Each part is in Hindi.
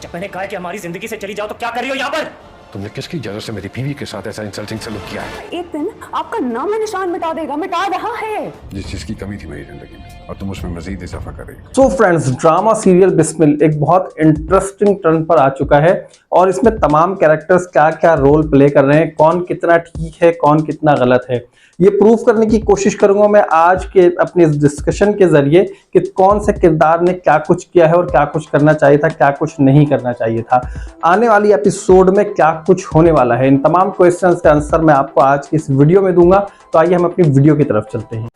जब मैंने कहा कि हमारी जिंदगी से चली जाओ तो क्या कर रही हो यहाँ पर? तुमने किसकी इजाजत से मेरी बीवी के साथ ऐसा इंसल्टिंग सलूक किया है? एक दिन आपका नाम निशान मिटा देगा, मिटा रहा है। जिस चीज की कमी थी मेरी जिंदगी में और तुम उसमें मजीद इजाफा कर रही हो। So friends, drama serial Bismil एक बहुत इंटरेस्टिंग टर्न पर आ चुका है और इसमें तमाम कैरेक्टर्स क्या क्या रोल प्ले कर रहे हैं, कौन कितना ठीक है, कौन कितना गलत है, ये प्रूव करने की कोशिश करूंगा मैं आज के अपने इस डिस्कशन के जरिए कि कौन से किरदार ने क्या कुछ किया है और क्या कुछ करना चाहिए था, क्या कुछ नहीं करना चाहिए था। आने वाली एपिसोड में क्या कुछ होने वाला है, इन तमाम क्वेश्चंस के आंसर मैं आपको आज की इस वीडियो में दूंगा। तो आइए हम अपनी वीडियो की तरफ चलते हैं।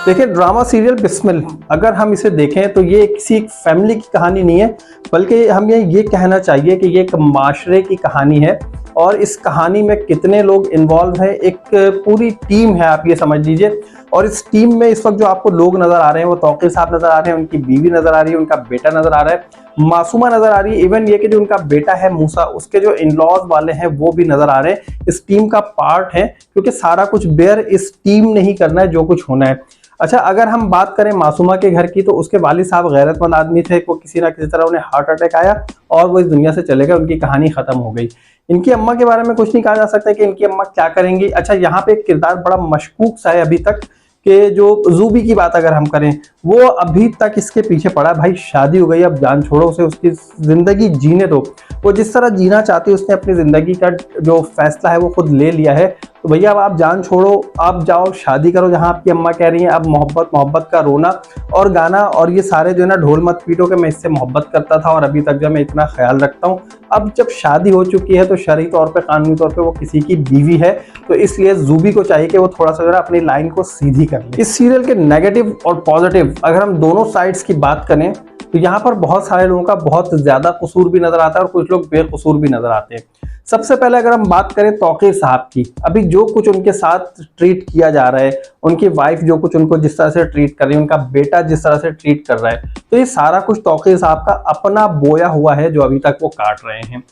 देखिए, ड्रामा सीरियल बिस्मिल अगर हम इसे देखें तो ये किसी एक फैमिली की कहानी नहीं है, बल्कि हम ये कहना चाहिए कि ये एक माशरे की कहानी है। और इस कहानी में कितने लोग इन्वॉल्व हैं, एक पूरी टीम है, आप ये समझ लीजिए। और इस टीम में इस वक्त जो आपको लोग नजर आ रहे हैं वो तौकीर साहब नजर आ रहे हैं, उनकी बीवी नजर आ रही है, उनका बेटा नजर आ रहा है, मासूमा नजर आ रही है, इवन ये कि जो उनका बेटा है मूसा, उसके जो इन-लॉज वाले हैं वो भी नजर आ रहे हैं। इस टीम का पार्ट है, क्योंकि सारा कुछ बेयर इस टीम ने ही करना है जो कुछ होना है। अच्छा, अगर हम बात करें मासूमा के घर की तो उसके वालिद साहब गैरतमंद आदमी थे, वो किसी ना किसी तरह उन्हें हार्ट अटैक आया और वो इस दुनिया से चले गए, उनकी कहानी खत्म हो गई। इनकी अम्मा के बारे में कुछ नहीं कहा जा सकता कि इनकी अम्मा क्या करेंगी। अच्छा, यहाँ पे एक किरदार बड़ा मशकूक सा है अभी तक कि जो जूबी की बात अगर हम करें, वो अभी तक इसके पीछे पड़ा है। भाई शादी हो गई, अब जान छोड़ो उसे, उसकी जिंदगी जीने दो। वो जिस तरह जीना चाहती है, उसने अपनी जिंदगी का जो फैसला है वो खुद ले लिया है। तो भैया अब आप जान छोड़ो, आप जाओ शादी करो जहां आपकी अम्मा कह रही हैं। अब मोहब्बत मोहब्बत का रोना और गाना और ये सारे जो है ना, ढोल मत पीटो कि मैं इससे मोहब्बत करता था और अभी तक जो मैं इतना ख्याल रखता हूँ। अब जब शादी हो चुकी है तो शरई तौर पे, कानूनी तौर पे वो किसी की बीवी है, तो इसलिए जूबी को चाहिए कि वो थोड़ा सा जो है अपनी लाइन को सीधी कर ले। इस सीरियल के नेगेटिव और पॉजिटिव अगर हम दोनों साइड्स की बात करें तो यहाँ पर बहुत सारे लोगों का बहुत ज्यादा कसूर भी नजर आता है और कुछ लोग बेकसूर भी नजर आते हैं। सबसे पहले अगर हम बात करें तौकीर साहब की, अभी जो कुछ उनके साथ ट्रीट किया जा रहा है, उनकी वाइफ जो कुछ उनको जिस तरह से ट्रीट कर रही है, उनका बेटा जिस तरह से ट्रीट कर रहा है, तो ये सारा कुछ तौकीर साहब का अपना बोया हुआ है जो अभी तक वो काट रहे हैं।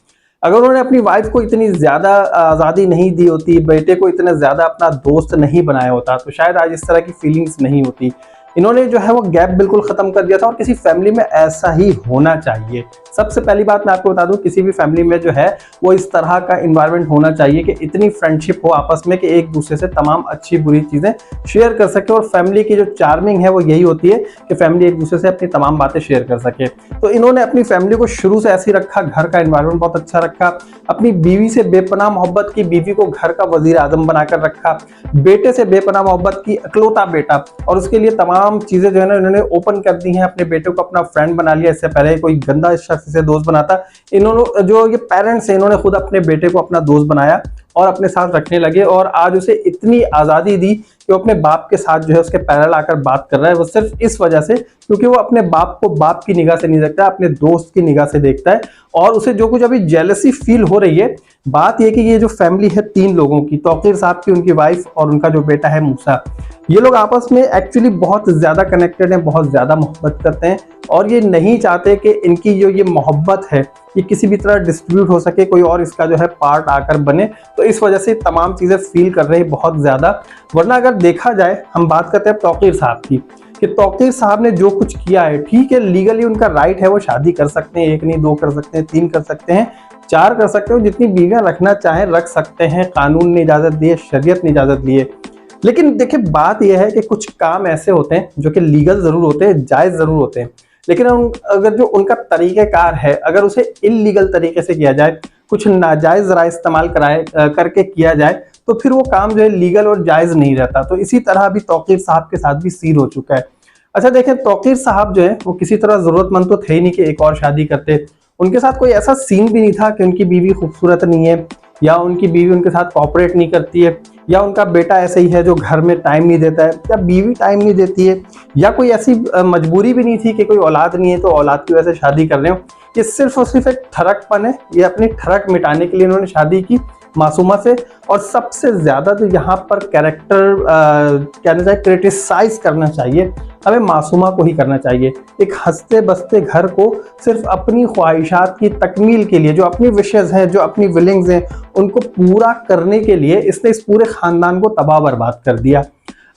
अगर उन्होंने अपनी वाइफ को इतनी ज्यादा आज़ादी नहीं दी होती, बेटे को इतना ज्यादा अपना दोस्त नहीं बनाया होता, तो शायद आज इस तरह की फीलिंग्स नहीं होती। इन्होंने जो है वो गैप बिल्कुल खत्म कर दिया था और किसी फैमिली में ऐसा ही होना चाहिए। सबसे पहली बात मैं आपको बता दूं, किसी भी फैमिली में जो है वो इस तरह का इन्वायरमेंट होना चाहिए कि इतनी फ्रेंडशिप हो आपस में कि एक दूसरे से तमाम अच्छी बुरी चीजें शेयर कर सके। और फैमिली की जो चार्मिंग है वो यही होती है कि फैमिली एक दूसरे से अपनी तमाम बातें शेयर कर सके। तो इन्होंने अपनी फैमिली को शुरू से ऐसे रखा, घर का इन्वायरमेंट बहुत अच्छा रखा, अपनी बीवी से बेपनाह मोहब्बत की, बीवी को घर का वजीर आजम बनाकर रखा, बेटे से बेपनाह मोहब्बत की, इकलौता बेटा, और उसके लिए तमाम चीजें जो है ना इन्होंने ओपन कर दी हैं। अपने बेटे को अपना फ्रेंड बना लिया, इससे पहले कोई गंदा शख्स से दोस्त बनाता, इन्होंने जो ये पेरेंट्स हैं इन्होंने खुद अपने बेटे को अपना दोस्त बनाया और अपने साथ रखने लगे और आज उसे इतनी आज़ादी दी कि वो अपने बाप के साथ जो है उसके पैरल आकर बात कर रहा है। वो सिर्फ इस वजह से क्योंकि वो अपने बाप को बाप की निगाह से नहीं देखता, अपने दोस्त की निगाह से देखता है। और उसे जो कुछ अभी जेलसी फील हो रही है, बात यह कि ये जो फैमिली है 3 लोगों की, तौकीर साहब की, उनकी वाइफ और उनका जो बेटा है मूसा, ये लोग आपस में एक्चुअली बहुत ज्यादा कनेक्टेड हैं, बहुत ज्यादा मोहब्बत करते हैं और ये नहीं चाहते कि इनकी जो ये मोहब्बत है ये किसी भी तरह डिस्ट्रीब्यूट हो सके, कोई और इसका जो है पार्ट आकर बने। तो इस वजह से तमाम चीजें फील कर रहे हैं बहुत ज्यादा। वरना अगर देखा जाए, हम बात करते हैं तौकीर साहब की, कि तौकीर साहब ने जो कुछ किया है, ठीक है, लीगली उनका राइट है, वो शादी कर सकते हैं, 1 नहीं 2 कर सकते हैं, 3 कर सकते हैं, 4 कर सकते हो, जितनी बीवियां रखना चाहें रख सकते हैं, कानून ने इजाजत दी है, शरीयत ने इजाजत दी है। लेकिन देखिए, बात यह है कि कुछ काम ऐसे होते हैं जो कि लीगल जरूर होते हैं, जायज जरूर होते हैं, लेकिन अगर जो उनका तरीक़ेकार है, अगर उसे इल्लीगल तरीके से किया जाए, कुछ नाजायज राय इस्तेमाल करके किया जाए, तो फिर वो काम जो है लीगल और जायज नहीं रहता। तो इसी तरह अभी तौकीर साहब के साथ भी सीन हो चुका है। अच्छा देखें, तौकीर साहब जो है वो किसी तरह जरूरतमंद तो थे ही नहीं कि एक और शादी करते। उनके साथ कोई ऐसा सीन भी नहीं था कि उनकी बीवी खूबसूरत नहीं है या उनकी बीवी उनके साथ कोऑपरेट नहीं करती है या उनका बेटा ऐसे ही है जो घर में टाइम नहीं देता है या बीवी टाइम नहीं देती है या कोई ऐसी मजबूरी भी नहीं थी कि कोई औलाद नहीं है तो औलाद की वजह से शादी कर रहे हो। ये सिर्फ और सिर्फ एक ठरकपन है, ये अपनी ठरक मिटाने के लिए इन्होंने शादी की मासूमा से। और सबसे ज्यादा तो यहाँ पर कैरेक्टर कहना चाहिए, क्रिटिसाइज करना चाहिए, हमें मासूमा को ही करना चाहिए। एक हंसते बसते घर को सिर्फ अपनी ख्वाहिशात की तकमील के लिए, जो अपनी विशेज हैं, जो अपनी विलिंग्स हैं, उनको पूरा करने के लिए इसने इस पूरे खानदान को तबाह बर्बाद कर दिया।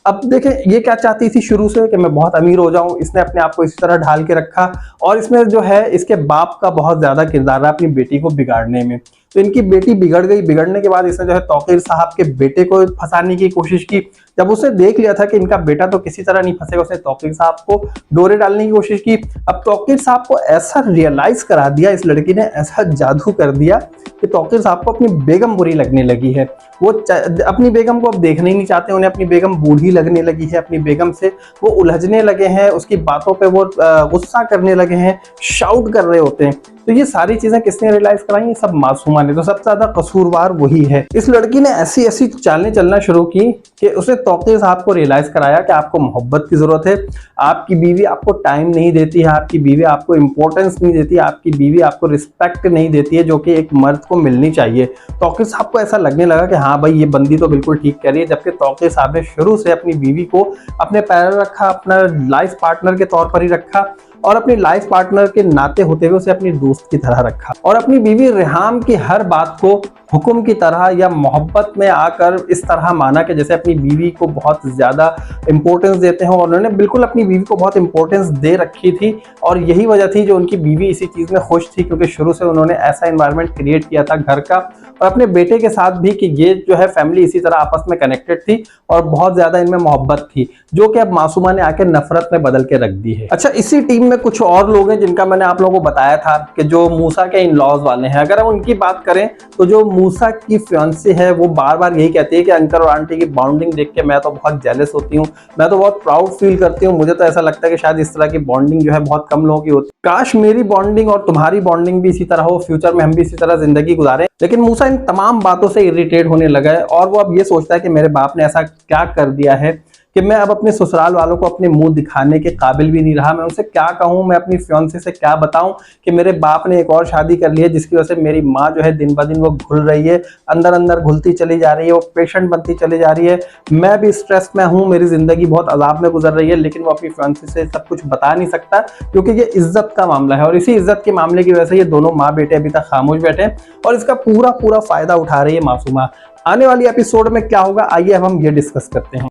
अब देखें ये क्या चाहती थी शुरू से कि मैं बहुत अमीर हो जाऊं, इसने अपने आप को इसी तरह ढाल के रखा और इसमें जो है इसके बाप का बहुत ज्यादा किरदार है अपनी बेटी को बिगाड़ने में। तो इनकी बेटी बिगड़ गई, बिगड़ने के बाद इसने जो है तौकीर साहब के बेटे को फंसाने की कोशिश की। जब उसने देख लिया था कि इनका बेटा तो किसी तरह नहीं फंसेगा, उसने तौकीर साहब को डोरे डालने की कोशिश की। अब तौकीर साहब को ऐसा रियलाइज करा दिया इस लड़की ने, ऐसा जादू कर दिया कि तौकीर साहब को अपनी बेगम बुरी लगने लगी है। वो अपनी बेगम को अब देखना ही नहीं चाहते, उन्हें अपनी बेगम बूढ़ी लगने लगी है, अपनी बेगम से वो उलझने लगे हैं, उसकी बातों पे वो गुस्सा करने लगे हैं, शाउट कर रहे होते हैं। तो ये सारी चीजें किसने रियलाइज कराई? सब मासूमा ने। तो सबसे ज्यादा कसूरवार वही है। इस लड़की ने ऐसी ऐसी चालें चलना शुरू की कि उसने तौकीर साहब को रियलाइज कराया कि आपको मोहब्बत की जरूरत है, आपकी बीवी आपको टाइम नहीं देती है, आपकी बीवी आपको इंपॉर्टेंस नहीं देती, आपकी बीवी आपको रिस्पेक्ट नहीं देती है जो कि एक मर्द को मिलनी चाहिए। तौकीर साहब को ऐसा लगने लगा कि हाँ भाई ये बंदी तो बिल्कुल ठीक कह रही है, जबकि तौकीर साहब ने शुरू से अपनी बीवी को अपने पैर रखा, अपना लाइफ पार्टनर के तौर पर ही रखा और अपनी लाइफ पार्टनर के नाते होते हुए उसे अपनी दोस्त की तरह रखा और अपनी बीवी रेहाम की हर बात को हुक्म की तरह या मोहब्बत में आकर इस तरह माना कि जैसे अपनी बीवी को बहुत ज्यादा इंपॉर्टेंस देते हैं। और उन्होंने बिल्कुल अपनी बीवी को बहुत इंपॉर्टेंस दे रखी थी और यही वजह थी जो उनकी बीवी इसी चीज में खुश थी, क्योंकि शुरू से उन्होंने ऐसा एनवायरनमेंट क्रिएट किया था घर का और अपने बेटे के साथ भी कि ये जो है फैमिली इसी तरह आपस में कनेक्टेड थी और बहुत ज्यादा इनमें मोहब्बत थी, जो कि अब मासूमा ने आके नफरत में बदल के रख दी है। अच्छा, इसी टीम में कुछ और लोग हैं जिनका मैंने आप लोगों को बताया था कि जो मूसा के इन लॉज वाले हैं। अगर हम उनकी बात करें तो जो मूसा की फियांसी है वो बार बार यही कहती है कि अंकल और आंटी की बॉन्डिंग देख के मैं तो बहुत जेलस होती हूँ, मैं तो बहुत प्राउड फील करती हूँ, मुझे तो ऐसा लगता है कि शायद इस तरह की बॉन्डिंग जो है बहुत कम लोगों की होती है, काश मेरी बॉन्डिंग और तुम्हारी बॉन्डिंग भी इसी तरह हो, फ्यूचर में हम भी इसी तरह जिंदगी गुजारें। लेकिन मूसा इन तमाम बातों से इरिटेट होने लगा है और वो अब ये सोचता है कि मेरे बाप ने ऐसा क्या कर दिया है कि मैं अब अपने ससुराल वालों को अपने मुंह दिखाने के काबिल भी नहीं रहा। मैं उनसे क्या कहूं, मैं अपनी फियांसी से क्या बताऊं कि मेरे बाप ने एक और शादी कर ली है जिसकी वजह से मेरी माँ जो है दिन ब दिन वो घुल रही है, अंदर अंदर घुलती चली जा रही है, वो पेशेंट बनती चली जा रही है, मैं भी स्ट्रेस में हूँ, मेरी जिंदगी बहुत अजाब में गुजर रही है। लेकिन वो अपनी फियांसी से सब कुछ बता नहीं सकता क्योंकि ये इज्जत का मामला है और इसी इज्जत के मामले की वजह से ये दोनों माँ बेटे अभी तक खामोश बैठे हैं और इसका पूरा पूरा फायदा उठा रही है मासूमा। आने वाली एपिसोड में क्या होगा, आइए अब हम ये डिस्कस करते हैं।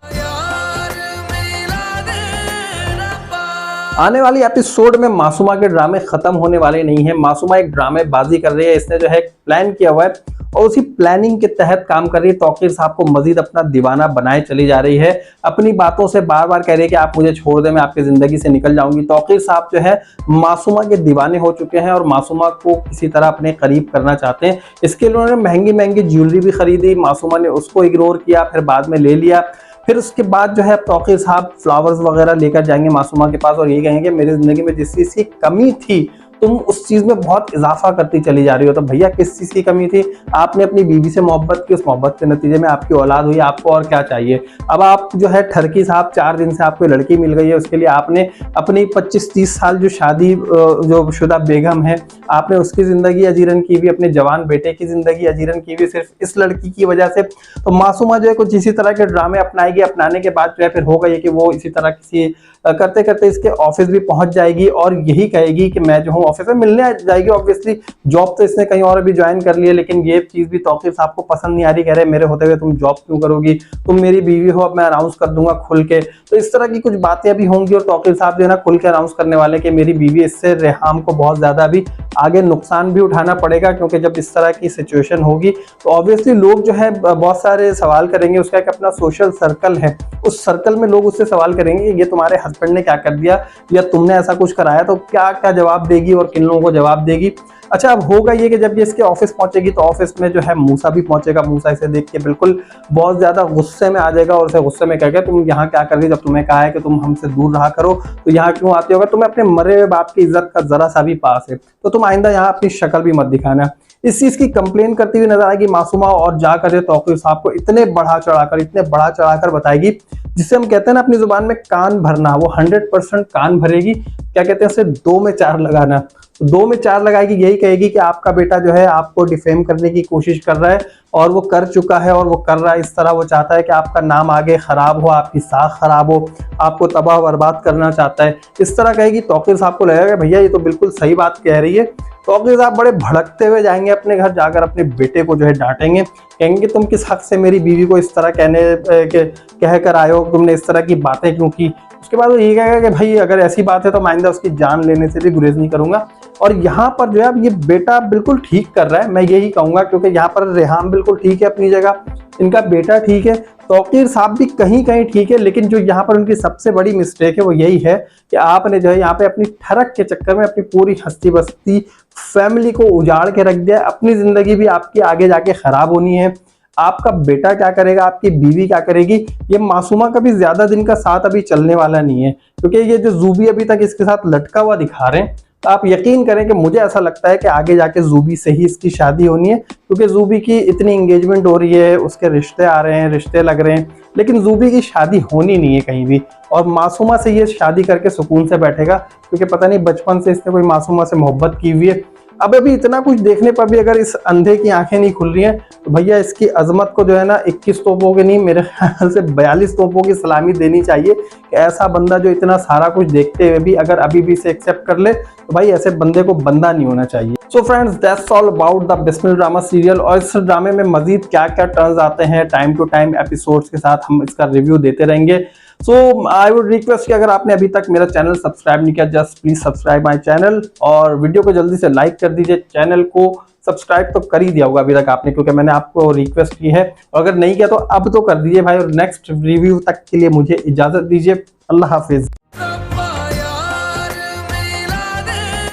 आने वाली एपिसोड में मासूमा के ड्रामे खत्म होने वाले नहीं है। मासूमा एक ड्रामेबाजी कर रही है, इसने जो है प्लान किया हुआ है और उसी प्लानिंग के तहत काम कर रही है। तौकीर साहब को मजीद अपना दीवाना बनाए चली जा रही है, अपनी बातों से बार बार कह रही है कि आप मुझे छोड़ दें, मैं आपकी जिंदगी से निकल जाऊंगी। तौकीर साहब जो है मासूमा के दीवाने हो चुके हैं और मासूमा को किसी तरह अपने करीब करना चाहते हैं। इसके लिए उन्होंने महंगी महंगी ज्वेलरी भी खरीदी, मासूमा ने उसको इग्नोर किया, फिर बाद में ले लिया। फिर उसके बाद जो है अब तौकीर साहब फ्लावर्स वगैरह लेकर जाएंगे मासूमा के पास और ये कहेंगे मेरी जिंदगी में जिस चीज की कमी थी तुम उस चीज में बहुत इजाफा करती चली जा रही हो। तो भैया किस चीज की कमी थी? आपने अपनी बीवी से मोहब्बत की, उस मोहब्बत के नतीजे में आपकी औलाद हुई, आपको और क्या चाहिए? अब आप जो है ठरकी साहब 4 दिन से आपको लड़की मिल गई है, उसके लिए आपने अपनी 25-30 साल जो शादी जो शुदा बेगम है आपने उसकी जिंदगी अजीरन की हुई, अपने जवान बेटे की जिंदगी अजीरन की हुई सिर्फ इस लड़की की वजह से। तो मासूमा जो है कुछ इसी तरह के ड्रामे अपनाएगी, अपनाने के बाद जो है फिर होगा ये कि वो इसी तरह किसी करते करते इसके ऑफिस भी पहुंच जाएगी और यही कहेगी कि मैं जो हूँ ऑफिस में मिलने जाएगी। ऑब्वियसली जॉब तो इसने कहीं और भी ज्वाइन कर लिया, लेकिन ये चीज भी तौकीर साहब को पसंद नहीं आ रही, कह रहे मेरे होते हुए तुम जॉब क्यों करोगी, तुम मेरी बीवी हो, अब मैं अनाउंस कर दूंगा खुल के। तो इस तरह की कुछ बातें अभी होंगी और तौकीर साहब जो है ना खुल के अनाउंस करने वाले कि मेरी बीवी, इससे रेहाम को बहुत ज्यादा अभी आगे नुकसान भी उठाना पड़ेगा, क्योंकि जब इस तरह की सिचुएशन होगी तो ऑब्वियसली लोग जो है बहुत सारे सवाल करेंगे। उसका एक अपना सोशल सर्कल है, उस सर्कल में लोग उससे सवाल करेंगे कि ये तुम्हारे हस्बैंड ने क्या कर दिया या तुमने ऐसा कुछ कराया, तो क्या क्या जवाब देगी और किन लोगों को जवाब देगी। अच्छा, अब होगा ये कि जब ये इसके ऑफिस पहुंचेगी तो ऑफिस में जो है मूसा भी पहुंचेगा। मूसा इसे देख के बिल्कुल बहुत ज्यादा गुस्से में आ जाएगा और उसे गुस्से में कहेगा तुम यहाँ क्या कर रही, जब तुम्हें कहा है कि तुम हमसे दूर रहा करो तो यहाँ क्यों आते होगा, तुम्हें अपने मरे हुए बाप की इज्जत का जरा सा भी पास है तो तुम आइंदा यहाँ अपनी शक्ल भी मत दिखाना। इस चीज की कंप्लेन करती हुई नजर आएगी मासूमा और जाकर तौकीर साहब को इतने बढ़ा चढ़ाकर बताएगी, जिससे हम कहते हैं ना अपनी जुबान में कान भरना, वो 100% कान भरेगी। क्या कहते हैं उसे 2 में 4 लगाना। तो 2 में 4 लगाएगी, यही कहेगी कि आपका बेटा जो है आपको डिफेम करने की कोशिश कर रहा है और वो कर चुका है और वो कर रहा है इस तरह। वो चाहता है कि आपका नाम आगे खराब हो, आपकी साख खराब हो, आपको तबाह बर्बाद करना चाहता है, इस तरह कहेगी। तौकीर साहब को लगेगा भैया ये तो बिल्कुल सही बात कह रही है। तौकीर साहब बड़े भड़कते हुए जाएंगे अपने घर, जाकर अपने बेटे को जो है डांटेंगे, कहेंगे तुम किस हक से मेरी बीवी को इस तरह कह कर आए हो, तुमने इस तरह की बातें क्यों की। उसके बाद वो ये कहेगा कि भाई अगर ऐसी बात है तो आइंदा उसकी जान लेने से भी गुरेज नहीं करूंगा। और यहाँ पर जो है अब ये बेटा बिल्कुल ठीक कर रहा है, मैं यही कहूंगा, क्योंकि यहाँ पर रेहान बिल्कुल ठीक है अपनी जगह, इनका बेटा ठीक है, तौकीर साहब भी कहीं कहीं ठीक है। लेकिन जो यहाँ पर उनकी सबसे बड़ी मिस्टेक है वो यही है कि आपने जो है यहाँ पे अपनी ठरक के चक्कर में अपनी पूरी हस्ती बस्ती फैमिली को उजाड़ के रख दिया। अपनी जिंदगी भी आपकी आगे जाके खराब होनी है। आपका बेटा क्या करेगा, आपकी बीवी क्या करेगी, ये मासूमा का भी ज्यादा दिन का साथ अभी चलने वाला नहीं है। क्योंकि ये जो जूबी अभी तक इसके साथ लटका हुआ दिखा रहे हैं, तो आप यकीन करें कि मुझे ऐसा लगता है कि आगे जाके जूबी से ही इसकी शादी होनी है। क्योंकि जूबी की इतनी एंगेजमेंट हो रही है, उसके रिश्ते आ रहे हैं, रिश्ते लग रहे हैं, लेकिन जूबी की शादी होनी नहीं है कहीं भी। और मासूमा से ये शादी करके सुकून से बैठेगा, क्योंकि पता नहीं बचपन से इसने कोई मासूमा से मोहब्बत की हुई है। अब अभी इतना कुछ देखने पर भी अगर इस अंधे की आंखें नहीं खुल रही हैं, तो भैया इसकी अजमत को जो है ना 21 तोपों के नहीं, मेरे ख्याल से 42 तोपों की सलामी देनी चाहिए कि ऐसा बंदा जो इतना सारा कुछ देखते हुए भी अगर अभी भी इसे एक्सेप्ट कर ले, तो भाई ऐसे बंदे को बंदा नहीं होना चाहिए। So friends, that's all about the Bismil drama serial. और इस ड्रामे में मजीद क्या क्या टर्न्स आते हैं, टाइम टू टाइम एपिसोड्स के साथ हम इसका रिव्यू देते रहेंगे। सो आई वुड रिक्वेस्ट कि अगर आपने अभी तक मेरा चैनल सब्सक्राइब नहीं किया, just please subscribe my channel और वीडियो को जल्दी से लाइक कर दीजिए। चैनल को सब्सक्राइब तो कर ही दिया होगा अभी तक आपने, क्योंकि मैंने आपको रिक्वेस्ट की है, और अगर नहीं किया तो अब तो कर दीजिए भाई। और नेक्स्ट रिव्यू तक के लिए मुझे इजाजत दीजिए। अल्लाह हाफिज।